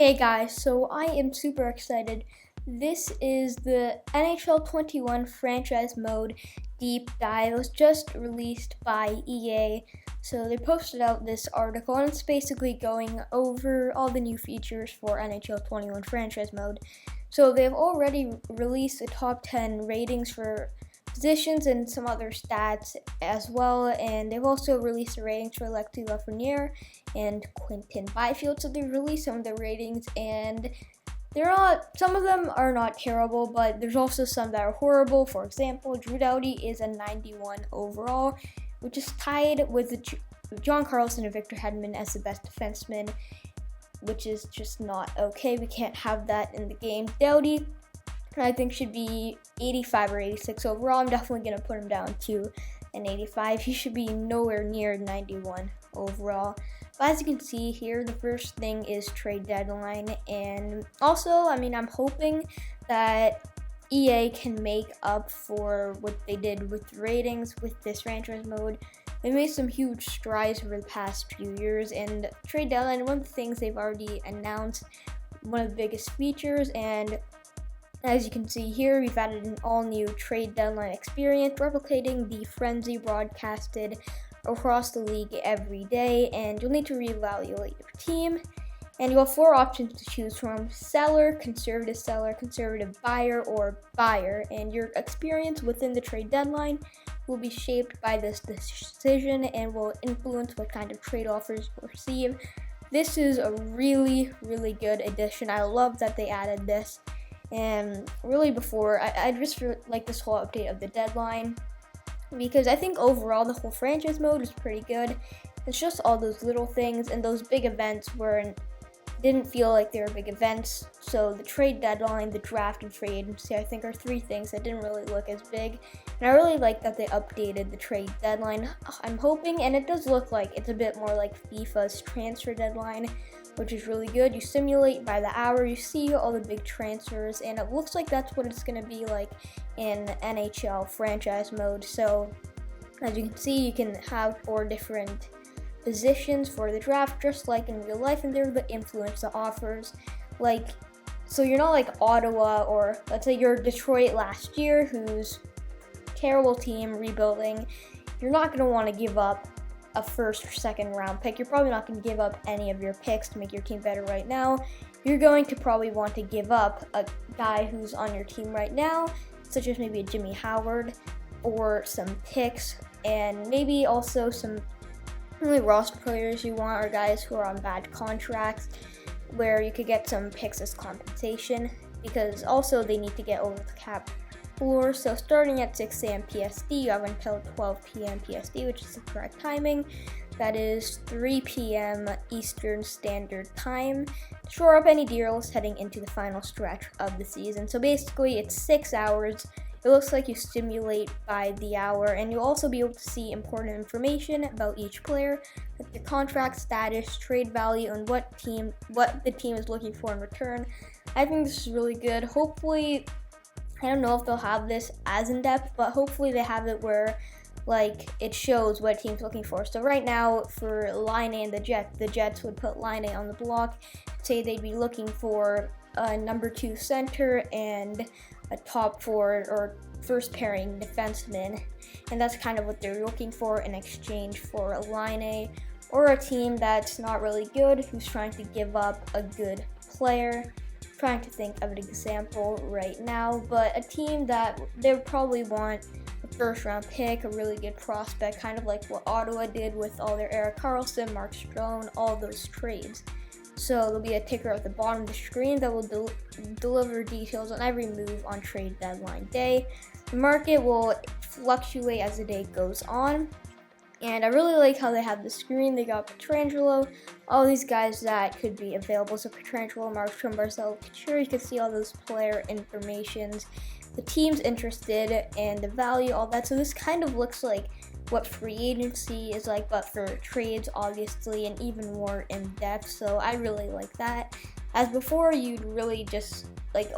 Hey guys, so I am super excited. This is the NHL 21 franchise mode deep dive. It was just released by EA. So they posted out this article and it's basically going over all the new features for NHL 21 franchise mode. So they've already released the top 10 ratings for positions and some other stats as well, and they've also released the ratings for Alexis Lafreniere and Quinton Byfield. So they've released some of the ratings, and some of them are not terrible, but there's also some that are horrible. For example, Drew Doughty is a 91 overall, which is tied with John Carlson and Victor Hedman as the best defenseman, which is just not okay. We can't have that in the game. Doughty, I think, should be 85 or 86 overall. I'm definitely going to put him down to an 85. He should be nowhere near 91 overall. But as you can see here, the first thing is trade deadline. And also, I'm hoping that EA can make up for what they did with ratings with this franchise mode. They made some huge strides over the past few years, and trade deadline, one of the things they've already announced, one of the biggest features. And as you can see here, we've added an all-new trade deadline experience, replicating the frenzy broadcasted across the league every day, and you'll need to reevaluate your team. And you'll have 4 options to choose from: seller, conservative buyer, or buyer. And your experience within the trade deadline will be shaped by this decision and will influence what kind of trade offers you'll receive. This is a really, really good addition. I love that they added this. And really, before, I just like this whole update of the deadline, because I think overall the whole franchise mode is pretty good. It's just all those little things, and those big events didn't feel like they were big events. So the trade deadline, the draft, and free agency, I think, are 3 things that didn't really look as big. And I really like that they updated the trade deadline. I'm hoping, and it does look like it's a bit more like FIFA's transfer deadline, which is really good. You simulate by the hour, you see all the big transfers, and it looks like that's what it's going to be like in NHL franchise mode. So as you can see, you can have 4 different positions for the draft, just like in real life, and they're the influence the offers. So you're not like Ottawa, or let's say you're Detroit last year, who's terrible team rebuilding. You're not going to want to give up a first or second round pick. You're probably not going to give up any of your picks to make your team better right now. You're going to probably want to give up a guy who's on your team right now, such as maybe a Jimmy Howard, or some picks, and maybe also some really roster players you want, or guys who are on bad contracts, where you could get some picks as compensation, because also they need to get over the cap floor. So starting at 6 a.m. PST, you have until 12 p.m. PST, which is the correct timing. That is 3 p.m. Eastern Standard Time, to shore up any deals heading into the final stretch of the season. So basically, it's 6 hours. It looks like you simulate by the hour, and you'll also be able to see important information about each player, like the contract status, trade value, and what the team is looking for in return. I think this is really good. Hopefully, I don't know if they'll have this as in-depth, but hopefully they have it where it shows what a team's looking for. So right now, for Line A and the Jets would put Line A on the block, say they'd be looking for a number 2 center and a top 4 or first pairing defenseman, and that's kind of what they're looking for in exchange for a Line A, or a team that's not really good, who's trying to give up a good player. Trying to think of an example right now, but a team that they would probably want a first round pick, a really good prospect, kind of like what Ottawa did with all their Erik Karlsson, Mark Strome, all those trades. So there'll be a ticker at the bottom of the screen that will deliver details on every move on trade deadline day. The market will fluctuate as the day goes on, and I really like how they have the screen. They got Pietrangelo, all these guys that could be available. So Pietrangelo, Markstrom, Barzal, Couture, you can see all those player informations, the teams interested, and the value, all that. So this kind of looks like what free agency is like, but for trades, obviously, and even more in depth. So I really like that. As before, you'd really just,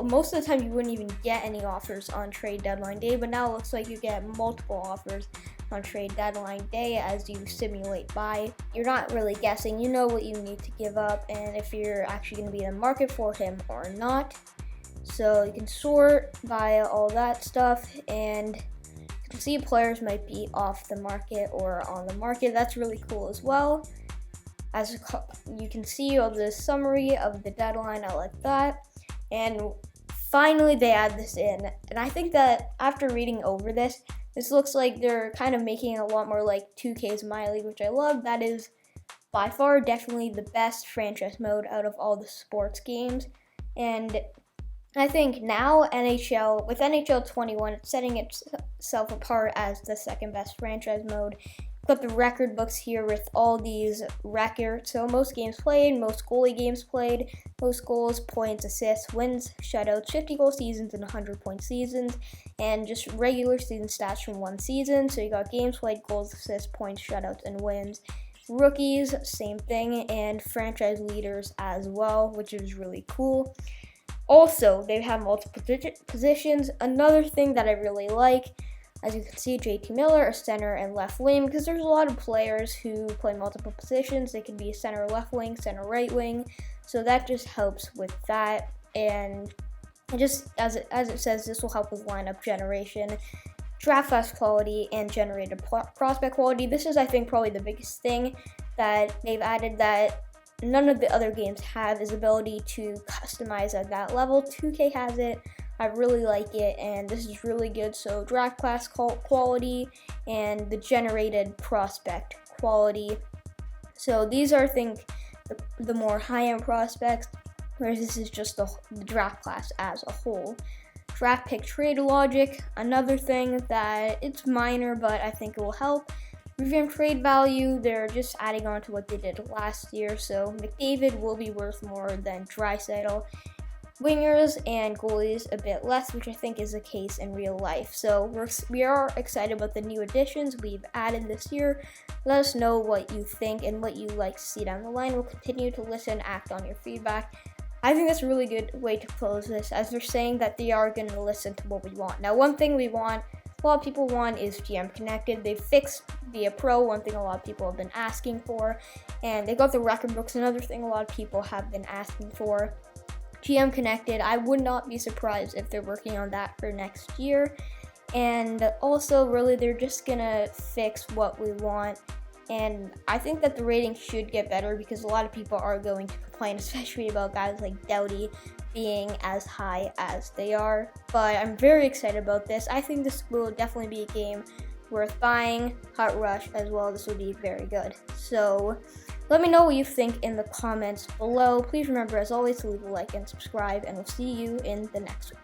most of the time you wouldn't even get any offers on trade deadline day, but now it looks like you get multiple offers on trade deadline day as you simulate buy. You're not really guessing, you know what you need to give up and if you're actually going to be in the market for him or not. So you can sort by all that stuff, and you can see players might be off the market or on the market. That's really cool as well. As you can see of the summary of the deadline, I like that. And finally they add this in, and I think that after reading over this looks like they're kind of making it a lot more like 2K's My League, which I love. That is by far definitely the best franchise mode out of all the sports games. And I think now NHL, with NHL 21, it's setting itself apart as the second best franchise mode. Got the record books here with all these records. So most games played, most goalie games played, most goals, points, assists, wins, shutouts, 50-goal seasons, and 100-point seasons, and just regular season stats from one season. So you got games played, goals, assists, points, shutouts, and wins. Rookies, same thing, and franchise leaders as well, which is really cool. Also, they have multiple positions. Another thing that I really like, as you can see, JT Miller, a center and left wing, because there's a lot of players who play multiple positions. They could be a center left wing, center right wing, so that just helps with that. And just as it says, this will help with lineup generation, draft class quality, and generated prospect quality. This is, I think, probably the biggest thing that they've added that none of the other games have, is ability to customize at that level. 2K has it. I really like it, and this is really good. So draft class quality and the generated prospect quality. So these are, I think, the more high-end prospects, whereas this is just the draft class as a whole. Draft pick trade logic, another thing that it's minor, but I think it will help. Revamp trade value, they're just adding on to what they did last year. So McDavid will be worth more than Draisaitl. Wingers and goalies a bit less, which I think is the case in real life. So we are excited about the new additions we've added this year. Let us know what you think and what you like to see down the line. We'll continue to listen and act on your feedback. I think that's a really good way to close this, as they're saying that they are going to listen to what we want. Now, one thing a lot of people want is GM Connected. They fixed via Pro, one thing a lot of people have been asking for, and they got the record books, another thing a lot of people have been asking for. GM Connected, I would not be surprised if they're working on that for next year. And also, really, they're just gonna fix what we want. And I think that the ratings should get better, because a lot of people are going to complain, especially about guys like Doughty being as high as they are. But I'm very excited about this. I think this will definitely be a game worth buying. Hot Rush as well, this will be very good. So let me know what you think in the comments below. Please remember, as always, to leave a like and subscribe, and we'll see you in the next one.